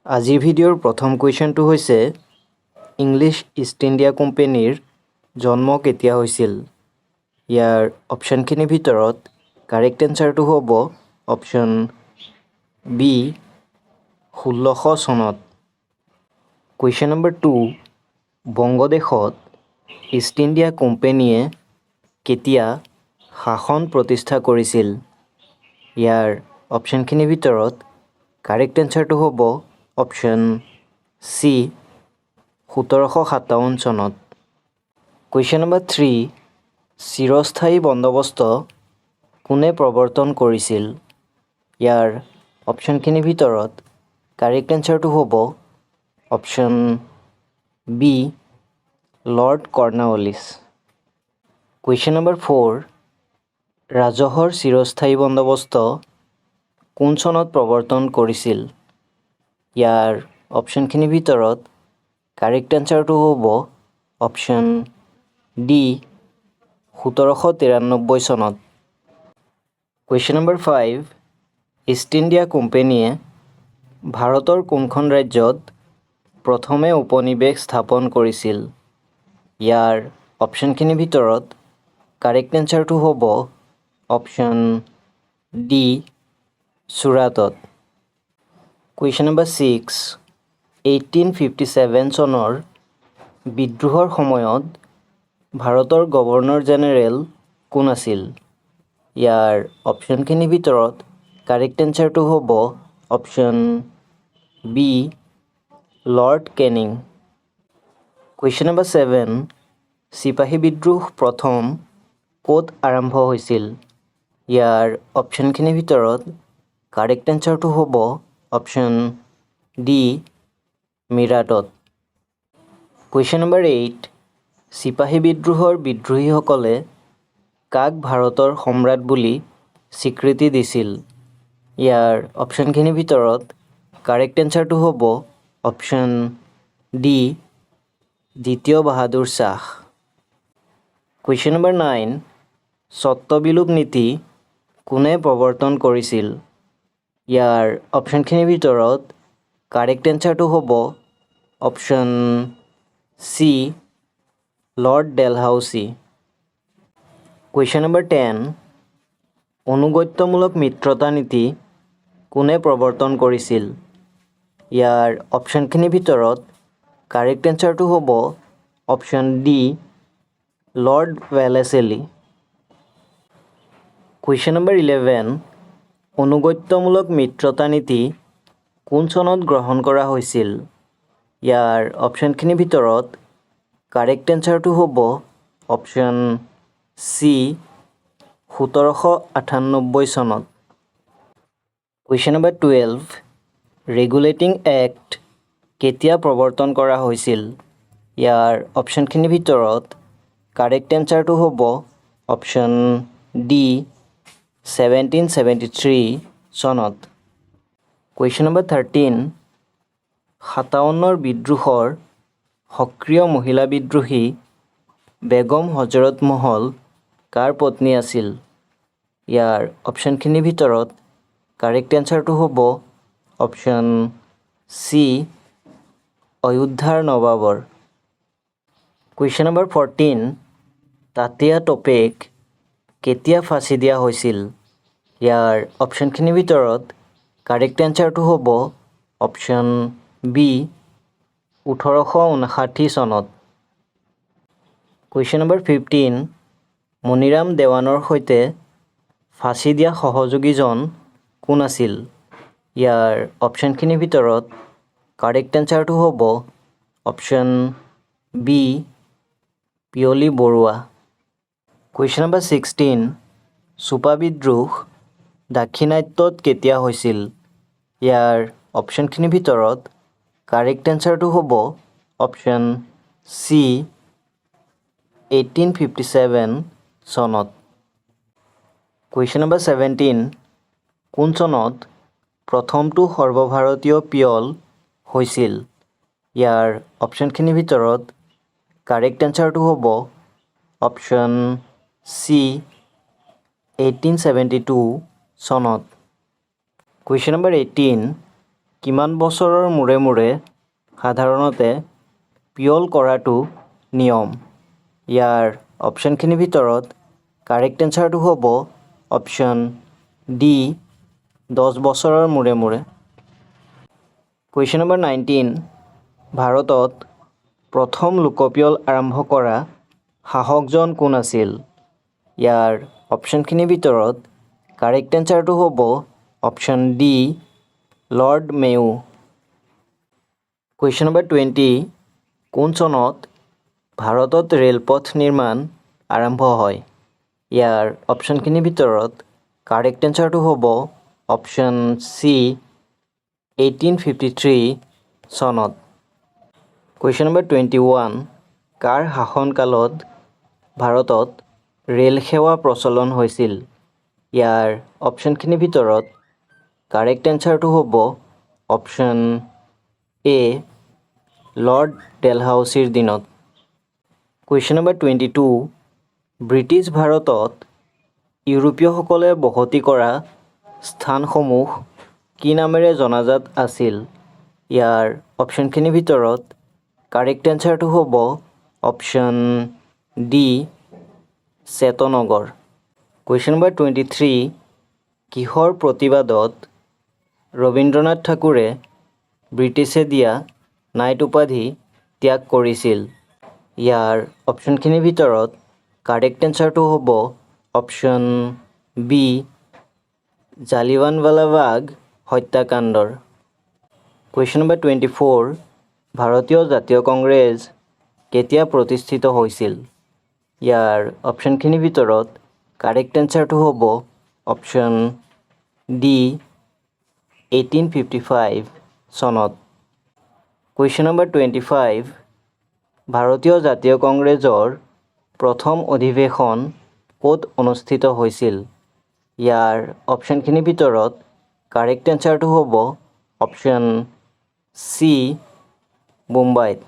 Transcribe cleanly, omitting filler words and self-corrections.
আজিৰ ভিডিঅ'ৰ প্ৰথম কুৱেশ্যনটো হৈছে ইংলিছ ইষ্ট ইণ্ডিয়া কোম্পানীৰ জন্ম কেতিয়া হৈছিল? ইয়াৰ অপশ্যনখিনিৰ ভিতৰত কাৰেক্ট এনচাৰটো হ'ব অপশ্যন বি 1600 চনত। কুৱেশ্যন নম্বৰ 2, বংগদেশত ইষ্ট ইণ্ডিয়া কোম্পানীয়ে কেতিয়া শাসন প্ৰতিষ্ঠা কৰিছিল? ইয়াৰ অপশ্যনখিনিৰ ভিতৰত কাৰেক্ট এনচাৰটো হ'ব অপশ্যন চি 1757 চনত। কুৱেশ্যন নম্বৰ 3, চিৰস্থায়ী বন্দোবস্ত কোনে প্ৰৱৰ্তন কৰিছিল? ইয়াৰ অপশ্যনখিনিৰ ভিতৰত কাৰেক্ট এনচাৰটো হ'ব option B Lord Cornwallis. Question number 4, ৰাজহৰ চিৰস্থায়ী বন্দোবস্ত কোন চনত প্ৰৱৰ্তন কৰিছিল? ইয়াৰ অপশ্যনখিনিৰ ভিতৰত কাৰেক্ট এনচাৰটো হ'ব অপশ্যন ডি 1793 চনত। কুৱেশ্যন নম্বৰ 5, ইষ্ট ইণ্ডিয়া কোম্পানীয়ে ভাৰতৰ কোনখন ৰাজ্যত প্ৰথমে উপনিৱেশ স্থাপন কৰিছিল? ইয়াৰ অপশ্যনখিনিৰ ভিতৰত কাৰেক্ট এনচাৰটো হ'ব অপশ্যন ডি চুৰাটত। কুৱেশ্যন নম্বৰ 6, 1857 চনৰ বিদ্ৰোহৰ সময়ত ভাৰতৰ গভৰ্ণৰ জেনেৰেল কোন আছিল? ইয়াৰ অপশ্যনখিনিৰ ভিতৰত কাৰেক্ট এনচাৰটো হ'ব option B Lord Canning. Question number 7, চিপাহী বিদ্ৰোহ প্ৰথম ক'ত আৰম্ভ হৈছিল? ইয়াৰ অপশ্যনখিনিৰ ভিতৰত কাৰেক্ট এনচাৰটো হ'ব অপশ্যন ডি মিৰাটত। কুৱেশ্যন নম্বৰ 8, চিপাহী বিদ্ৰোহৰ বিদ্ৰোহীসকলে কাক ভাৰতৰ সম্ৰাট বুলি স্বীকৃতি দিছিল? ইয়াৰ অপশ্যনখিনিৰ ভিতৰত কাৰেক্ট এনচাৰটো হ'ব অপশ্যন ডি দ্বিতীয় বাহাদুৰ শ্বাহ। কুৱেশ্যন নম্বৰ 9, স্বত্ব বিলোপ নীতি কোনে প্ৰৱৰ্তন কৰিছিল? ইয়াৰ অপশ্যনখিনিৰ ভিতৰত কাৰেক্ট এনচাৰটো হ'ব option C lord Dalhousie. Question number 10, আনুগত্যমূলক মিত্ৰতা নীতি কোনে প্ৰৱৰ্তন কৰিছিল? ইয়াৰ অপশ্যনখিনিৰ ভিতৰত কাৰেক্ট এনচাৰটো হ'ব option D Lord Wellesley. Question number 11, আনুগত্যমূলক মিত্ৰতা নীতি কোন চনত গ্ৰহণ কৰা হৈছিল? ইয়াৰ অপশ্যনখিনিৰ ভিতৰত কাৰেক্ট এনচাৰটো হ'ব অপশ্যন চি 1798 চনত। কুৱেশ্যন নম্বৰ 12, ৰেগুলেটিং এক্ট কেতিয়া প্ৰৱৰ্তন কৰা হৈছিল? ইয়াৰ অপশ্যনখিনিৰ ভিতৰত কাৰেক্ট এনচাৰটো হ'ব অপশ্যন ডি 1773 চনত। কুৱেশ্যন নম্বৰ 13, 57ৰ বিদ্ৰোহৰ সক্ৰিয় মহিলা বিদ্ৰোহী বেগম হজৰত মহল কাৰ পত্নী আছিল? ইয়াৰ অপশ্যনখিনিৰ ভিতৰত কাৰেক্ট এনচাৰটো হ'ব অপশ্যন চি অযোধ্যাৰ নৱাবৰ। কুৱেশ্যন নম্বৰ 14, তাতিয়া ট'পেক কেতিয়া ফাঁচি দিয়া হৈছিল? ইয়াৰ অপশ্যনখিনিৰ ভিতৰত কাৰেক্ট এনচাৰটো হ'ব অপশ্যন বি 1859 চনত। কুৱেশ্যন নম্বৰ 15, মণিৰাম দেৱানৰ সৈতে ফাঁচি দিয়া সহযোগীজন কোন আছিল? ইয়াৰ অপশ্যনখিনিৰ ভিতৰত কাৰেক্ট এনচাৰটো হ'ব option B Piyali Barua. Question number 16, চুপা বিদ্ৰোহ দাক্ষিণাত্যত কেতিয়া হৈছিল? ইয়াৰ অপশ্যনখিনিৰ ভিতৰত কাৰেক্ট এনচাৰটো হ'ব অপশ্যন চি 1857 চনত। কুৱেশ্যন নম্বৰ 17, কোন চনত প্ৰথমটো সৰ্বভাৰতীয় পিয়ল হৈছিল? ইয়াৰ অপশ্যনখিনিৰ ভিতৰত কাৰেক্ট এনচাৰটো হ'ব অপশ্যন চি 1872 চনত। কুৱেশ্যন নম্বৰ 18, কিমান বছৰৰ মূৰে মূৰে সাধাৰণতে পিয়ল কৰাটো নিয়ম? ইয়াৰ অপশ্যনখিনিৰ ভিতৰত কাৰেক্ট এনচাৰটো হ'ব অপশ্যন ডি 10 বছৰৰ মূৰে মূৰে। কুৱেশ্যন নম্বৰ 19, ভাৰতত প্ৰথম লোকপিয়ল আৰম্ভ কৰা শাসকজন কোন আছিল? ইয়াৰ অপশ্যনখিনিৰ ভিতৰত কাৰেক্ট এনচাৰটো হ'ব অপশ্যন ডি লৰ্ড মেও। কুৱেশ্যন নম্বৰ 20, কোন চনত ভাৰতত ৰেলপথ নিৰ্মাণ আৰম্ভ হয়? ইয়াৰ অপশ্যনখিনিৰ ভিতৰত কাৰেক্ট এনচাৰটো হ'ব অপশ্যন চি 1853 চনত। কুৱেশ্যন নম্বৰ 21, কাৰ শাসনকালত ভাৰতত ৰেল সেৱা প্ৰচলন হৈছিল? ইয়াৰ অপশ্যনখিনিৰ ভিতৰত কাৰেক্ট এনচাৰটো হ'ব অপশ্যন এ লৰ্ড ডেলহাউছিৰ দিনত। কুৱেশ্যন নম্বৰ 22, ব্ৰিটিছ ভাৰতত ইউৰোপীয়সকলে বসতি কৰা স্থানসমূহ কি নামেৰে জনাজাত আছিল? ইয়াৰ অপশ্যনখিনিৰ ভিতৰত কাৰেক্ট এনচাৰটো হ'ব অপশ্যন ডি চেতনগৰ। কুৱেশ্যন নম্বৰ 23, কিহৰ প্ৰতিবাদত ৰবীন্দ্ৰনাথ ঠাকুৰে ব্ৰিটিছে দিয়া নাইট উপাধি ত্যাগ কৰিছিল? ইয়াৰ অপশ্যনখিনিৰ ভিতৰত কাৰেক্ট এনচাৰটো হ'ব অপশ্যন বি জালিৱানৱালাবাগ হত্যাকাণ্ডৰ। কুৱেশ্যন নম্বৰ 24, ভাৰতীয় জাতীয় কংগ্ৰেছ কেতিয়া প্ৰতিষ্ঠিত হৈছিল? ইয়াৰ অপশ্যনখিনিৰ ভিতৰত কাৰেক্ট এনচাৰটো হ'ব অপশ্যন ডি 1855 চনত। কুৱেশ্যন নম্বৰ 25, ভাৰতীয় জাতীয় কংগ্ৰেছৰ প্ৰথম অধিৱেশন ক'ত অনুষ্ঠিত হৈছিল? ইয়াৰ অপশ্যনখিনিৰ ভিতৰত কাৰেক্ট এনচাৰটো হ'ব অপশ্যন চি মুম্বাইত।